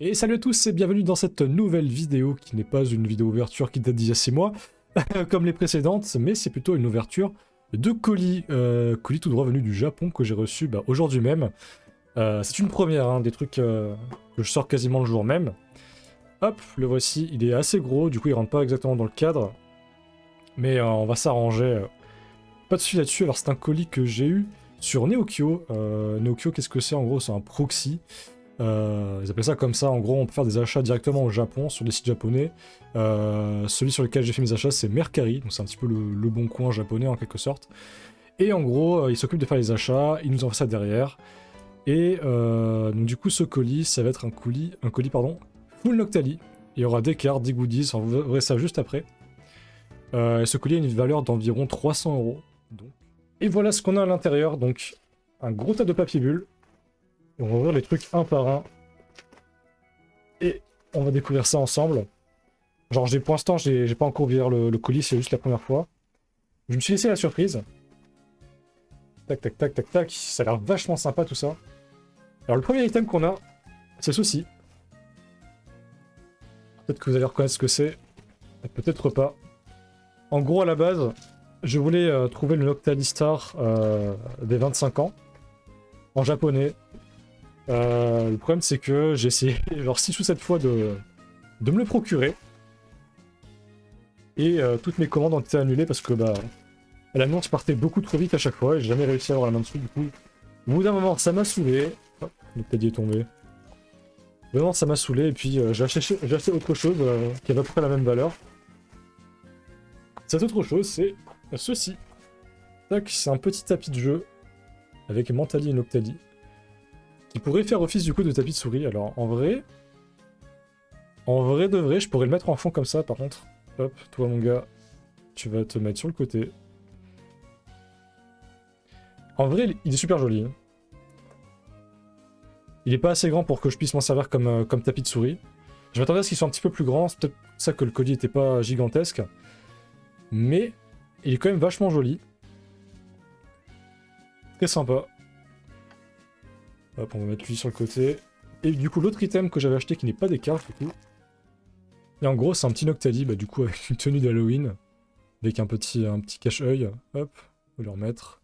Et salut à tous et bienvenue dans cette nouvelle vidéo qui n'est pas une vidéo ouverture qui date d'il y a 6 mois, comme les précédentes, mais c'est plutôt une ouverture de colis, colis tout droit venus du Japon que j'ai reçu aujourd'hui même. C'est une première, hein, des trucs que je sors quasiment le jour même. Hop, le voici, il est assez gros, du coup il rentre pas exactement dans le cadre, mais on va s'arranger. Pas de soucis là-dessus, alors c'est un colis que j'ai eu sur Neokyo. Neokyo, qu'est-ce que c'est en gros? C'est un proxy. Ils appellent ça comme ça, en gros on peut faire des achats directement au Japon, sur des sites japonais. Celui sur lequel j'ai fait mes achats c'est Mercari, donc c'est un petit peu le bon coin japonais en quelque sorte. Et en gros, il s'occupe de faire les achats, il nous envoie ça derrière. Et donc du coup ce colis, ça va être un colis full Noctali. Il y aura des cartes, des goodies, on vous verrez ça juste après. Et ce colis a une valeur d'environ 300 €. Donc. Et voilà ce qu'on a à l'intérieur, donc un gros tas de papier bulle. On va ouvrir les trucs un par un. Et on va découvrir ça ensemble. Genre, pour l'instant, j'ai pas encore ouvert le colis, c'est juste la première fois. Je me suis laissé la surprise. Tac, tac, tac, tac, tac. Ça a l'air vachement sympa tout ça. Alors, le premier item qu'on a, c'est ceci. Peut-être que vous allez reconnaître ce que c'est. Peut-être pas. En gros, à la base, je voulais trouver le Noctali Star des 25 ans. En japonais. Le problème, c'est que j'ai essayé genre 6 ou 7 fois de me le procurer. Et toutes mes commandes ont été annulées parce que l'annonce partait beaucoup trop vite à chaque fois et j'ai jamais réussi à avoir la main dessus. Du coup, au bout d'un moment, ça m'a saoulé. Hop, le palier est tombé. Vraiment, ça m'a saoulé et puis j'ai acheté autre chose qui avait à peu près la même valeur. Cette autre chose, c'est ceci. Tac, c'est un petit tapis de jeu avec Mentali et Noctali qui pourrait faire office du coup de tapis de souris. Alors en vrai de vrai, je pourrais le mettre en fond comme ça par contre. Hop, toi mon gars, tu vas te mettre sur le côté. En vrai, il est super joli. Il est pas assez grand pour que je puisse m'en servir comme tapis de souris. Je m'attendais à ce qu'il soit un petit peu plus grand, c'est peut-être ça que le colis était pas gigantesque. Mais il est quand même vachement joli. Très sympa. Hop, on va mettre lui sur le côté. Et du coup, l'autre item que j'avais acheté qui n'est pas des cartes, du coup. Et en gros, c'est un petit Noctali, du coup, avec une tenue d'Halloween. Avec un petit cache-œil. Hop, on va le remettre.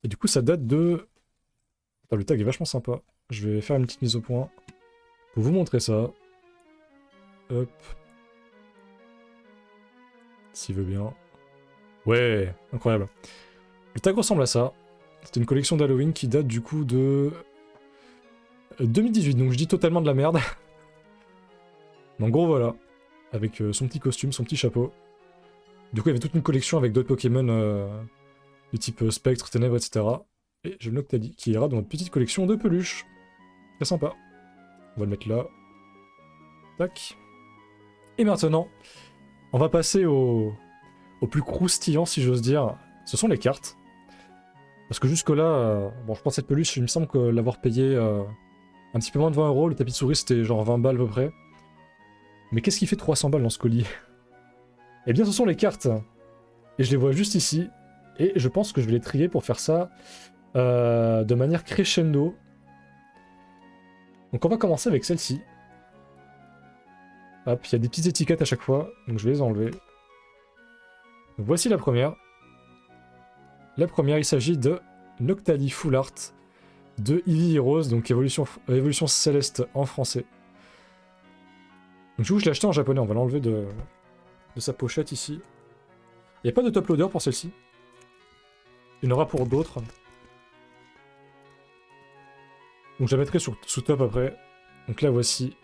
Et du coup, ça date de... Putain, le tag est vachement sympa. Je vais faire une petite mise au point pour vous montrer ça. Hop. S'il veut bien. Ouais, incroyable. Le tag ressemble à ça. C'est une collection d'Halloween qui date du coup de 2018, donc je dis totalement de la merde. En gros, voilà. Avec son petit costume, son petit chapeau. Du coup, il y avait toute une collection avec d'autres Pokémon du type Spectre, Ténèbres, etc. Et j'ai le Noctali qui ira dans notre petite collection de peluches. Très sympa. On va le mettre là. Tac. Et maintenant, on va passer au plus croustillant, si j'ose dire. Ce sont les cartes. Parce que jusque-là, bon, je pense cette peluche, il me semble que l'avoir payé un petit peu moins de 20 €. Le tapis de souris, c'était genre 20 balles à peu près. Mais qu'est-ce qui fait 300 balles dans ce colis? Eh bien, ce sont les cartes. Et je les vois juste ici. Et je pense que je vais les trier pour faire ça de manière crescendo. Donc on va commencer avec celle-ci. Hop, il y a des petites étiquettes à chaque fois, donc je vais les enlever. Donc voici la première. La première, il s'agit de Noctali Full Art de Eevee Heroes, donc évolution céleste en français. Donc du coup, je l'ai acheté en japonais, on va l'enlever de sa pochette ici. Il n'y a pas de top loader pour celle-ci. Il y en aura pour d'autres. Donc je la mettrai sous top après. Donc là voici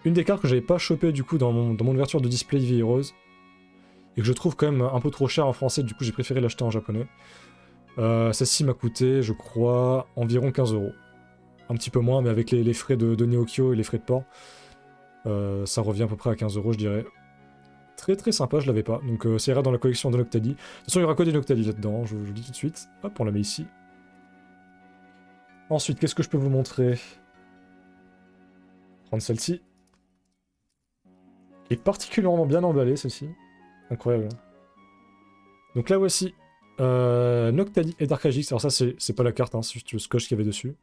une des cartes que j'avais pas chopé du coup dans mon ouverture de display Eevee Heroes. Et que je trouve quand même un peu trop cher en français, du coup j'ai préféré l'acheter en japonais. Celle-ci m'a coûté, je crois, environ 15 €. Un petit peu moins, mais avec les frais de Neokyo et les frais de port, ça revient à peu près à 15 €, je dirais. Très très sympa, je l'avais pas. Donc ça ira dans la collection de Noctali. De toute façon, il y aura que des Noctali là-dedans, je vous le dis tout de suite. Hop, on la met ici. Ensuite, qu'est-ce que je peux vous montrer? Prendre celle-ci. Qui est particulièrement bien emballée, celle-ci. Incroyable. Donc là voici Noctali et Darkagix. Alors ça, c'est pas la carte, hein, c'est juste le scotch qu'il y avait dessus.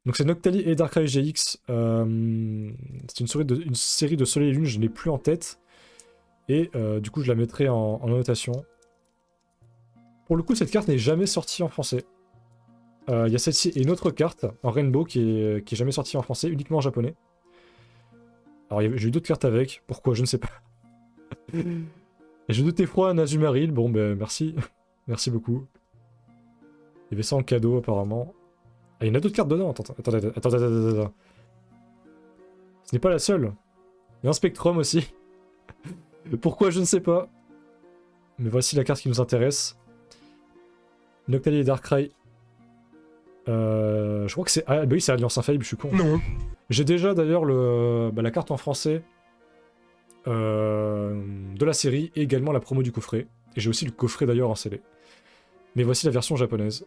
Donc c'est Noctali et Darkrai GX. C'est une série de Soleil et Lune, je n'ai plus en tête. Et du coup, je la mettrai en annotation. Pour le coup, cette carte n'est jamais sortie en français. Il y a celle-ci et une autre carte, en Rainbow, qui est jamais sortie en français, uniquement en japonais. Alors j'ai eu d'autres cartes avec, pourquoi, je ne sais pas. Et j'ai noté froid un Azumarill, bon ben merci. Merci beaucoup. Il y avait ça en cadeau apparemment. Ah, il y en a d'autres cartes dedans, attends. Ce n'est pas la seule. Il y a un Spectrum aussi. Pourquoi, je ne sais pas. Mais voici la carte qui nous intéresse. Noctali et Darkrai. Je crois que c'est... Ah bah oui, c'est Alliance Infaillible, je suis con. Non. J'ai déjà d'ailleurs la carte en français de la série et également la promo du coffret. Et j'ai aussi le coffret d'ailleurs en scellé. Mais voici la version japonaise,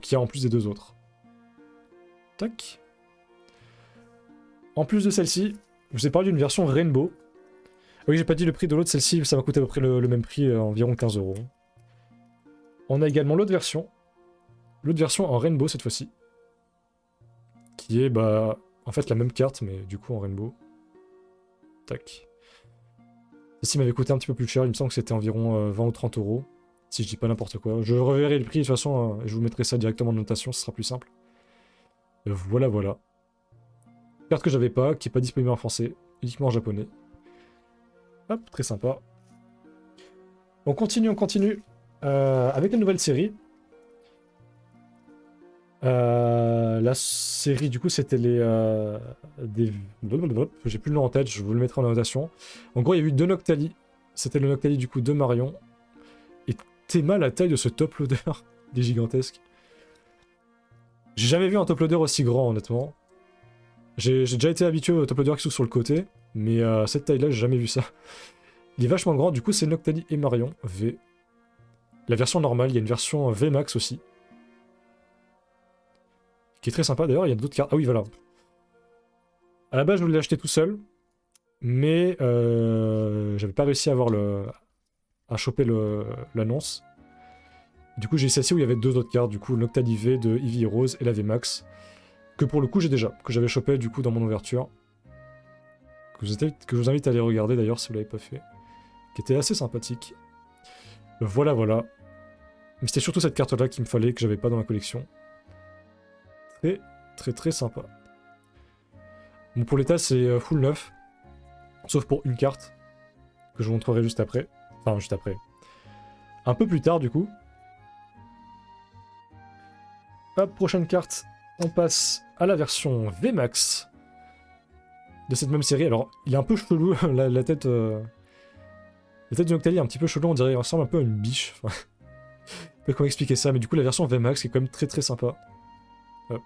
qui a en plus des deux autres. Tac. En plus de celle-ci, je vous ai parlé d'une version Rainbow. Oui, j'ai pas dit le prix de l'autre, celle-ci, ça m'a coûté à peu près le même prix, environ 15 €. On a également l'autre version en Rainbow cette fois-ci, qui est en fait la même carte, mais du coup en Rainbow. Tac. Celle-ci m'avait coûté un petit peu plus cher, il me semble que c'était environ 20 ou 30 €, si je dis pas n'importe quoi. Je reverrai le prix de toute façon, je vous mettrai ça directement en notation, ce sera plus simple. Voilà. Carte que j'avais pas, qui est pas disponible en français, uniquement en japonais. Hop, très sympa. On continue. Avec une nouvelle série. La série, du coup, c'était j'ai plus le nom en tête, je vous le mettrai en notation. En gros, il y a eu deux Noctali. C'était le Noctali, du coup, de Marion. Et Théma, la taille de ce top loader. Il est gigantesque. J'ai jamais vu un top loader aussi grand, honnêtement. J'ai déjà été habitué au top loader qui s'ouvre sur le côté, mais cette taille-là, j'ai jamais vu ça. Il est vachement grand, du coup, c'est Noctali et Marion V. La version normale, il y a une version VMAX aussi. Qui est très sympa, d'ailleurs, il y a d'autres cartes. Ah oui, voilà. À la base, je voulais l'acheter tout seul, mais j'avais pas réussi à choper l'annonce. Du coup, j'ai celle-ci où il y avait deux autres cartes, du coup, Noctali V de Eevee Rose et la VMAX. Que pour le coup, j'ai déjà, que j'avais chopé du coup dans mon ouverture. Que je vous invite à aller regarder d'ailleurs si vous l'avez pas fait. Qui était assez sympathique. Voilà. Mais c'était surtout cette carte-là qu'il me fallait, que j'avais pas dans ma collection. Très sympa. Bon, pour l'état, c'est full neuf. Sauf pour une carte. Que je vous montrerai juste après. Enfin, juste après. Un peu plus tard, du coup. Hop, prochaine carte. On passe à la version VMAX de cette même série. Alors, il est un peu chelou, la tête... La tête de Noctali est un petit peu chelou, on dirait, il ressemble un peu à une biche. Enfin, je sais pas comment expliquer ça, mais du coup, la version VMAX est quand même très sympa. Hop.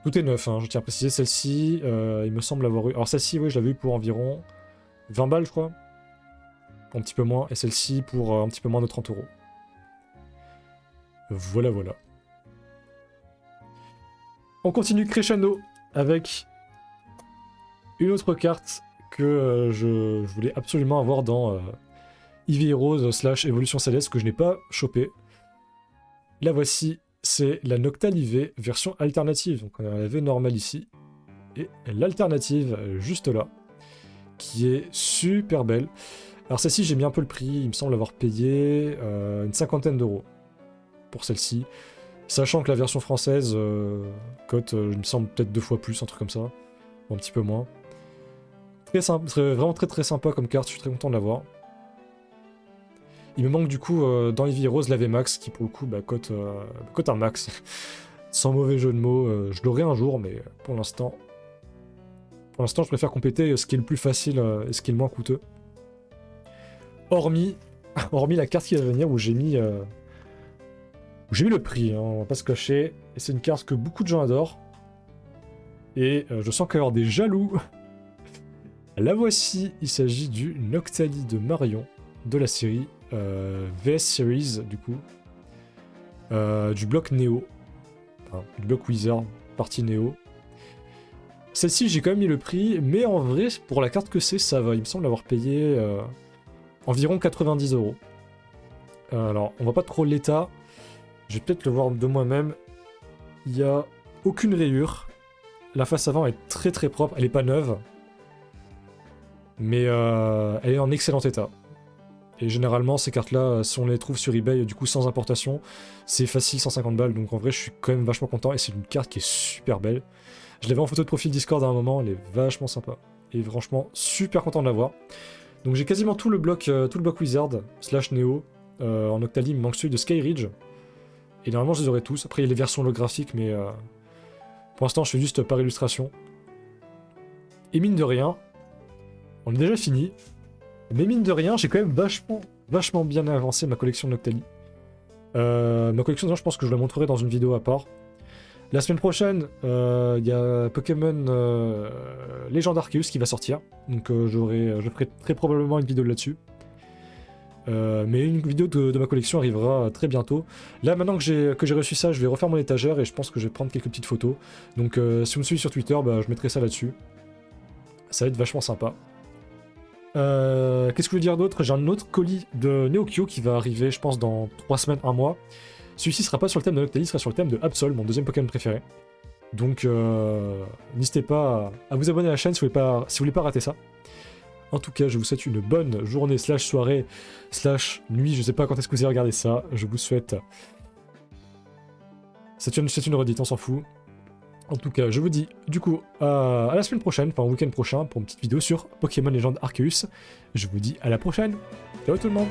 Tout est neuf, hein, je tiens à préciser. Celle-ci, il me semble avoir eu... Alors celle-ci, oui, je l'avais eu pour environ 20 balles, je crois. Un petit peu moins. Et celle-ci pour un petit peu moins de 30 €. Voilà. On continue crescendo avec une autre carte que je voulais absolument avoir dans Eevee Rose / Évolution Céleste que je n'ai pas chopé. La voici, c'est la Noctali V version alternative. Donc on a la V normale ici et l'alternative juste là, qui est super belle. Alors celle-ci, j'ai mis un peu le prix, il me semble avoir payé une 50aine d'euros pour celle-ci. Sachant que la version française cote, il me semble, peut-être 2 fois plus, un truc comme ça. Ou un petit peu moins. Très simple, c'est vraiment très sympa comme carte, je suis très content de l'avoir. Il me manque du coup dans Eevee Rose la VMAX qui pour le coup cote un max. Sans mauvais jeu de mots, je l'aurai un jour, mais pour l'instant je préfère compléter ce qui est le plus facile et ce qui est le moins coûteux. Hormis la carte qui va venir où j'ai mis le prix, hein, on va pas se cacher. Et c'est une carte que beaucoup de gens adorent. Et je sens qu'il va y avoir des jaloux. La voici, il s'agit du Noctali de Marion, de la série VS Series, du coup. Du bloc Néo. Enfin, du bloc Wizard, partie Néo. Celle-ci, j'ai quand même mis le prix, mais en vrai, pour la carte que c'est, ça va. Il me semble avoir payé environ 90 €. Alors, on voit pas trop l'état. Je vais peut-être le voir de moi-même. Il y a aucune rayure. La face avant est très très propre, elle est pas neuve. Mais elle est en excellent état. Et généralement, ces cartes-là, si on les trouve sur eBay, du coup sans importation, c'est facile 150 balles. Donc en vrai, je suis quand même vachement content. Et c'est une carte qui est super belle. Je l'avais en photo de profil Discord à un moment, elle est vachement sympa. Et franchement, super content de l'avoir. Donc j'ai quasiment tout le bloc Wizard, / Neo. En Octali, il me manque celui de Skyridge. Et normalement, je les aurai tous. Après, il y a les versions holographiques, mais pour l'instant, je fais juste par illustration. Et mine de rien, on est déjà fini. Mais mine de rien, j'ai quand même vachement bien avancé ma collection Noctali. Ma collection, je pense que je la montrerai dans une vidéo à part. La semaine prochaine, il y a Pokémon Légende Arceus qui va sortir. Donc je ferai très probablement une vidéo là-dessus. Mais une vidéo de ma collection arrivera très bientôt. Là, maintenant que j'ai reçu ça, je vais refaire mon étagère et je pense que je vais prendre quelques petites photos. Donc si vous me suivez sur Twitter, bah, je mettrai ça là-dessus. Ça va être vachement sympa. Qu'est-ce que je veux dire d'autre? J'ai un autre colis de Neokyo qui va arriver, je pense, dans 3 semaines, 1 mois. Celui-ci sera pas sur le thème de Noctali, il sera sur le thème de Absol, mon deuxième Pokémon préféré. Donc n'hésitez pas à vous abonner à la chaîne si vous voulez pas rater ça. En tout cas, je vous souhaite une bonne journée / soirée / nuit, je sais pas quand est-ce que vous allez regarder ça. Je vous souhaite... C'est une redite, on s'en fout. En tout cas, je vous dis du coup à la semaine prochaine, enfin au week-end prochain, pour une petite vidéo sur Pokémon Légende Arceus. Je vous dis à la prochaine. Ciao tout le monde.